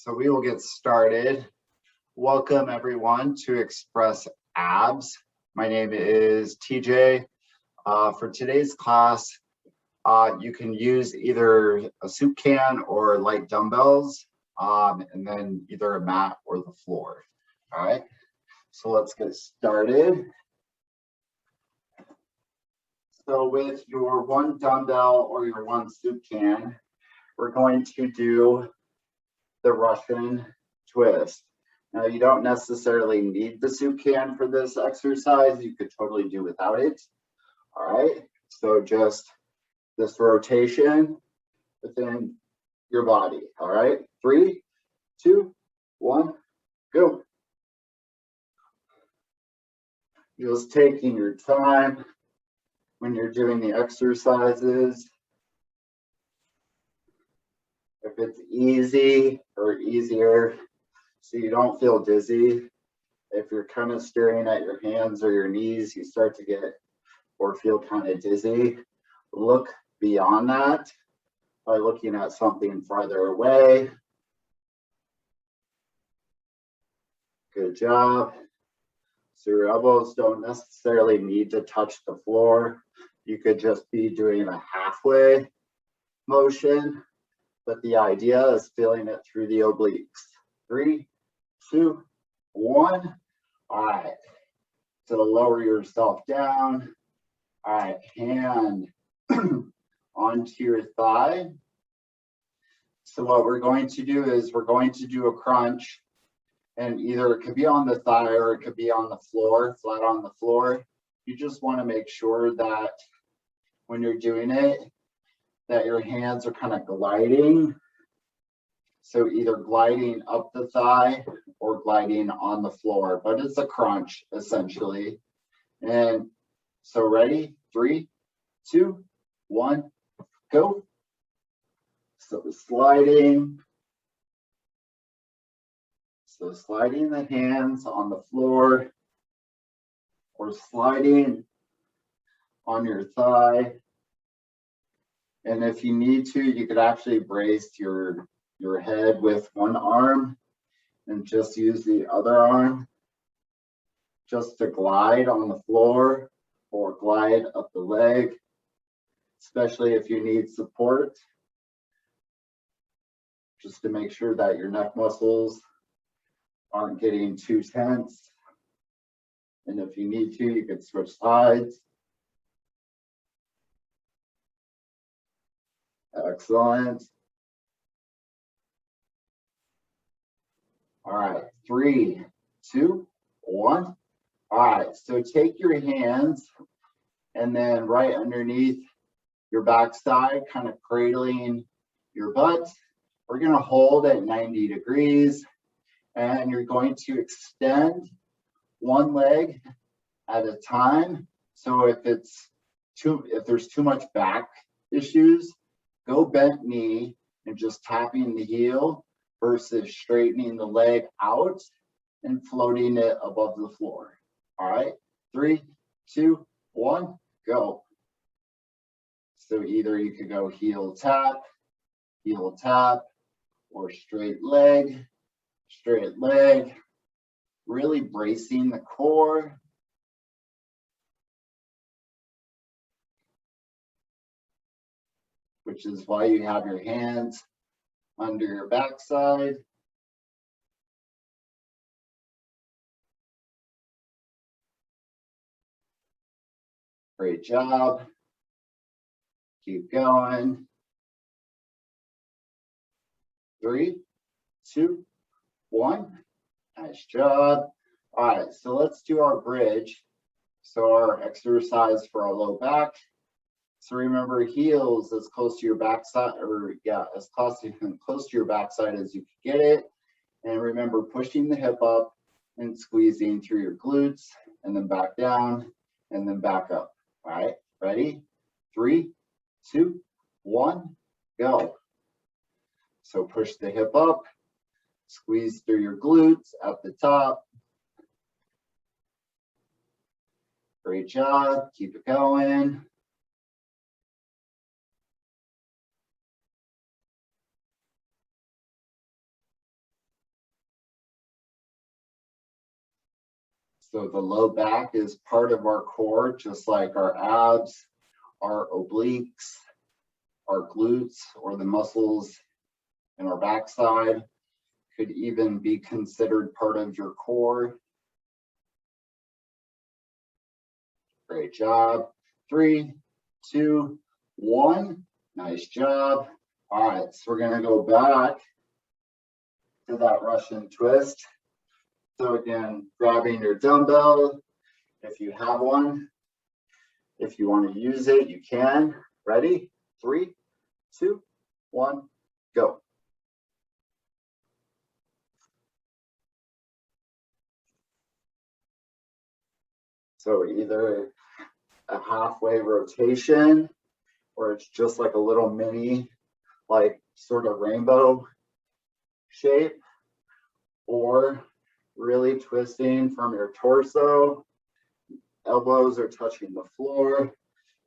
So we will get started. Welcome everyone to Express Abs. My name is TJ. For today's class, you can use either a soup can or light dumbbells, and then either a mat or the floor. All right, so let's get started. So with your one dumbbell or your one soup can, we're going to do the Russian twist. Now you don't necessarily need the soup can for this exercise. You could totally do without it. All right, so just this rotation within your body. All right, 3, 2, 1, go. Just taking your time when you're doing the exercises. If it's easy or easier, so you don't feel dizzy. If you're kind of staring at your hands or your knees, you start to get or feel kind of dizzy. Look beyond that by looking at something farther away. Good job. So your elbows don't necessarily need to touch the floor. You could just be doing a halfway motion, but the idea is feeling it through the obliques. 3, 2, 1. All right. So lower yourself down. All right, hand onto your thigh. So what we're going to do is we're going to do a crunch, and either it could be on the thigh or it could be on the floor, flat on the floor. You just want to make sure that when you're doing it, that your hands are kind of gliding. So either gliding up the thigh or gliding on the floor, but it's a crunch essentially. And so ready, 3, 2, 1, go. So sliding. So sliding the hands on the floor or sliding on your thigh. And if you need to, you could actually brace your head with one arm and just use the other arm just to glide on the floor or glide up the leg, especially if you need support, just to make sure that your neck muscles aren't getting too tense. And if you need to, you can switch sides. Excellent. All right, 3, 2, 1. All right, so take your hands and then right underneath your backside, kind of cradling your butt. We're going to hold at 90 degrees, and you're going to extend one leg at a time. So if there's too much back issues, go bent knee and just tapping the heel versus straightening the leg out and floating it above the floor. All right, 3, 2, 1, go. So either you could go heel tap, or straight leg, really bracing the core. Which is why you have your hands under your backside. Great job. Keep going. 3, 2, 1. Nice job. All right, so let's do our bridge. So our exercise for our low back. So remember, heels as close to your backside, as close to your backside as you can get it. And remember, pushing the hip up and squeezing through your glutes, and then back down, and then back up. All right, ready? 3, 2, 1, go. So push the hip up, squeeze through your glutes at the top. Great job, keep it going. So the low back is part of our core, just like our abs, our obliques, our glutes, or the muscles in our backside could even be considered part of your core. Great job. 3, 2, 1. Nice job. All right, so we're gonna go back to that Russian twist. So again, grabbing your dumbbell, if you have one. If you want to use it, you can. Ready? 3, 2, 1, go. So either a halfway rotation, or it's just like a little mini, like sort of rainbow shape, or really twisting from your torso. Elbows are touching the floor,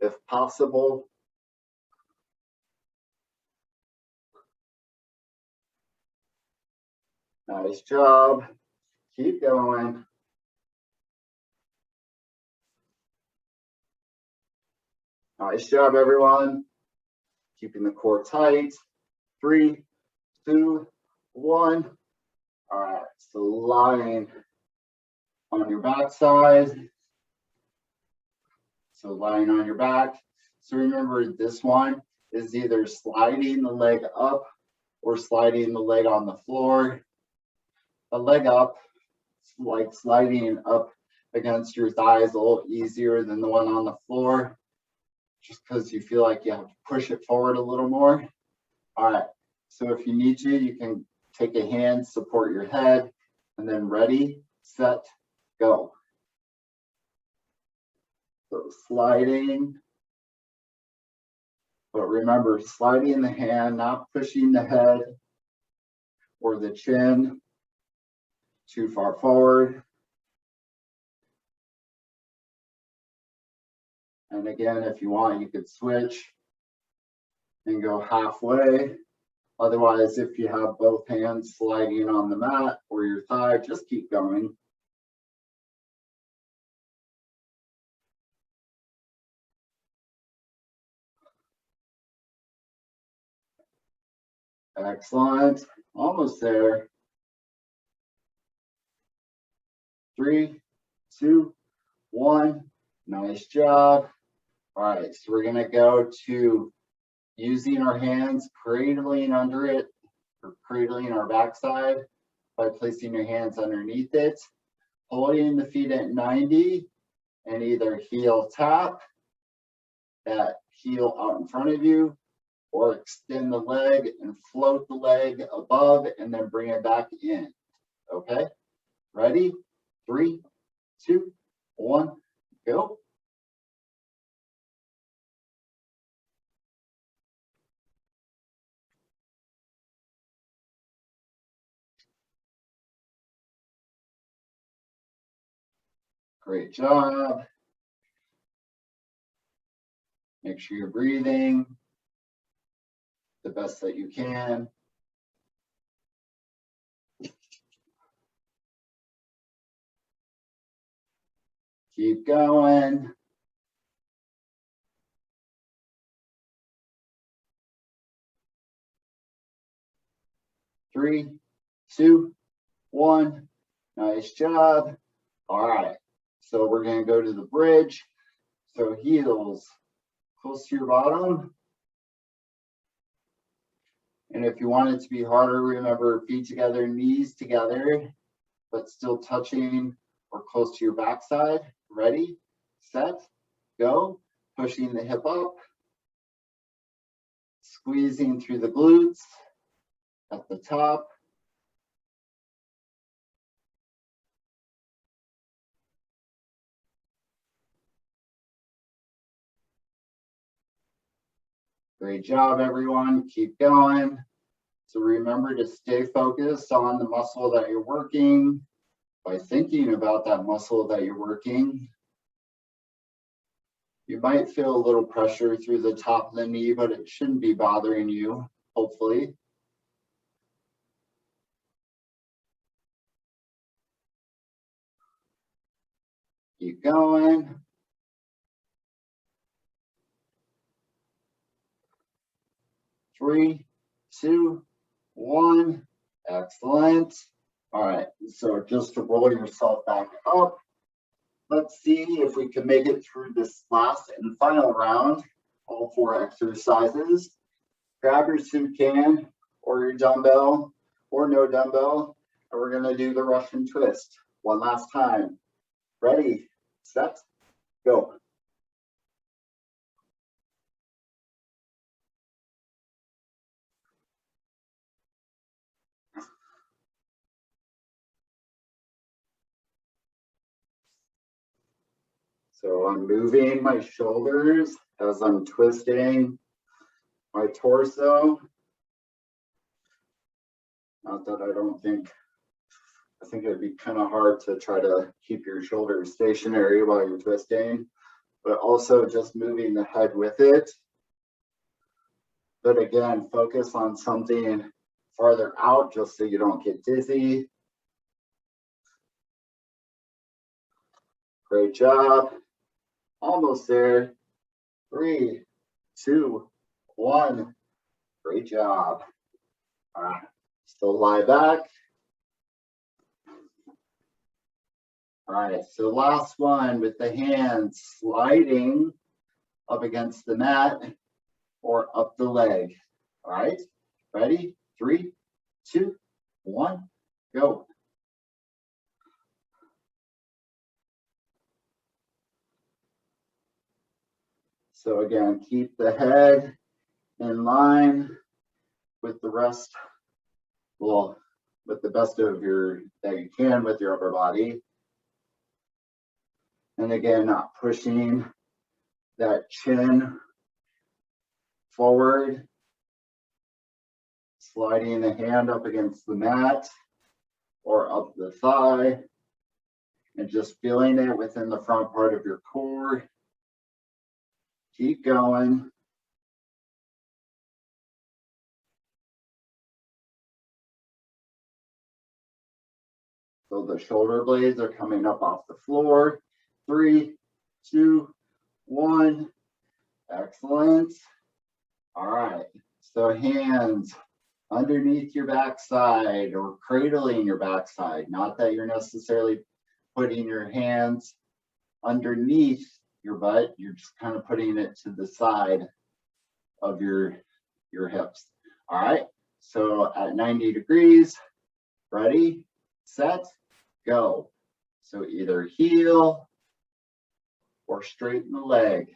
if possible. Nice job. Keep going. Nice job, everyone. Keeping the core tight. 3, 2, 1. All right, so lying on your backside. So lying on your back. So remember, this one is either sliding the leg up or sliding the leg on the floor. The leg up, like sliding up against your thighs, a little easier than the one on the floor, just because you feel like you have to push it forward a little more. All right, so if you need to, you can take a hand, support your head, and then ready, set, go. So sliding, but remember, sliding the hand, not pushing the head or the chin too far forward. And again, if you want, you could switch and go halfway. Otherwise, if you have both hands sliding on the mat or your thigh, just keep going. Excellent. Almost there. 3, 2, 1. Nice job. All right, so we're gonna go to using our hands, cradling under it, or cradling our backside by placing your hands underneath it, holding the feet at 90, and either heel tap that heel out in front of you, or extend the leg and float the leg above and then bring it back in. Okay, ready? 3, 2, 1, go. Great job. Make sure you're breathing the best that you can. Keep going. Three, 2, 1. Nice job. All right. So we're going to go to the bridge. So heels close to your bottom. And if you want it to be harder, remember feet together, knees together, but still touching or close to your backside. Ready, set, go. Pushing the hip up. Squeezing through the glutes at the top. Great job, everyone. Keep going. So remember to stay focused on the muscle that you're working by thinking about that muscle that you're working. You might feel a little pressure through the top of the knee, but it shouldn't be bothering you, hopefully. Keep going. 3, 2, 1. Excellent. All right, so just to roll yourself back up, let's see if we can make it through this last and final round, all 4 exercises. Grab your soup can or your dumbbell or no dumbbell, and we're gonna do the Russian twist one last time. Ready, set, go. So I'm moving my shoulders as I'm twisting my torso. Not that I think it'd be kind of hard to try to keep your shoulders stationary while you're twisting, but also just moving the head with it. But again, focus on something farther out just so you don't get dizzy. Great job. Almost there. 3, 2, 1. Great job. All right, still lie back. All right, so last one with the hands sliding up against the mat or up the leg. All right, ready? 3, 2, 1, go. So again, keep the head in line with the rest, well, with the best of that you can with your upper body. And again, not pushing that chin forward, sliding the hand up against the mat or up the thigh, and just feeling it within the front part of your core. Keep going. So the shoulder blades are coming up off the floor. 3, 2, 1. Excellent. All right. So hands underneath your backside or cradling your backside. Not that you're necessarily putting your hands underneath your butt. You're just kind of putting it to the side of your hips. All right. So at 90 degrees, ready, set, go. So either heel or straighten the leg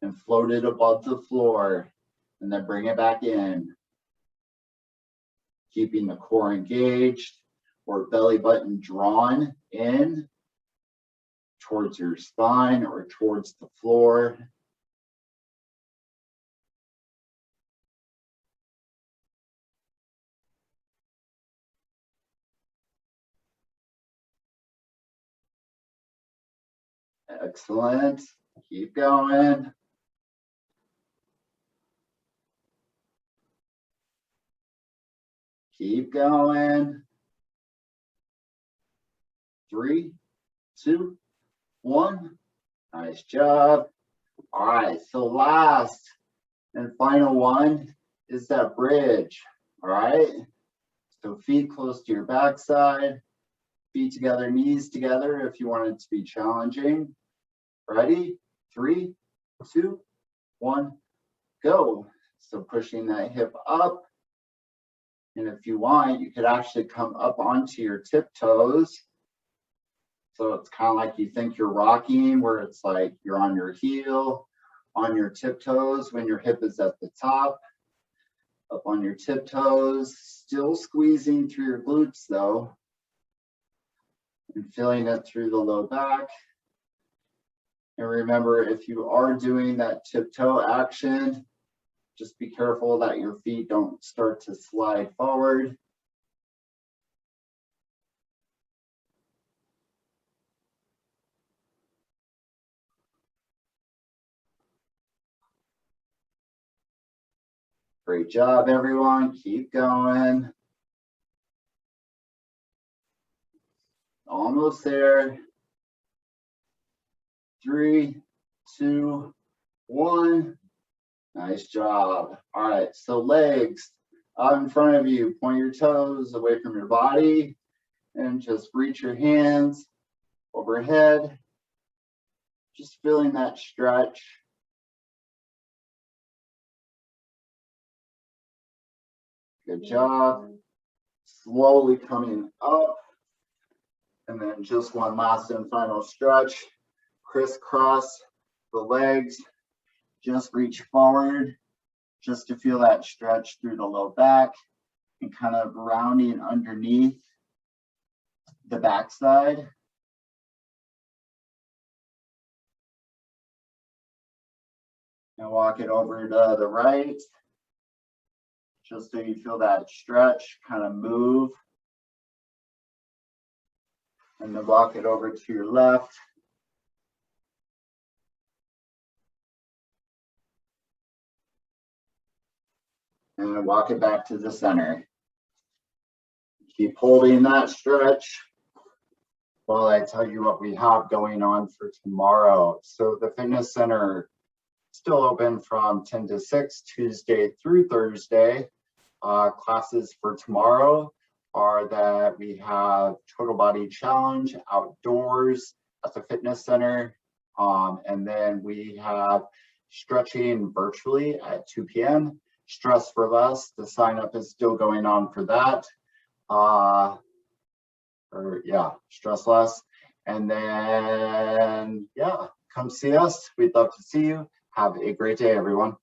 and float it above the floor and then bring it back in. Keeping the core engaged or belly button drawn in towards your spine or towards the floor. Excellent. Keep going. Keep going. 3, 2, 1. Nice job. All right, so last and final one is that bridge. All right, so feet close to your backside, feet together, knees together if you want it to be challenging. Ready? 3, 2, 1, go. So pushing that hip up. And if you want, you could actually come up onto your tiptoes. So it's kind of like you think you're rocking, where it's like you're on your heel, on your tiptoes when your hip is at the top, up on your tiptoes, still squeezing through your glutes though, and feeling it through the low back. And remember, if you are doing that tiptoe action, just be careful that your feet don't start to slide forward. Great job, everyone. Keep going. Almost there. 3, 2, 1. Nice job. All right, so legs out in front of you. Point your toes away from your body and just reach your hands overhead. Just feeling that stretch. Good job. Slowly coming up. And then just one last and final stretch. Crisscross the legs. Just reach forward just to feel that stretch through the low back and kind of rounding underneath the backside. And walk it over to the right, just so you feel that stretch, kind of move. And then walk it over to your left. And then walk it back to the center. Keep holding that stretch while I tell you what we have going on for tomorrow. So the fitness center still open from 10 to 6, Tuesday through Thursday. Classes for tomorrow are that we have total body challenge outdoors at the fitness center. And then we have stretching virtually at 2 p.m. Stress for Less, the sign up is still going on for that. Stress Less. And then, yeah, come see us. We'd love to see you. Have a great day, everyone.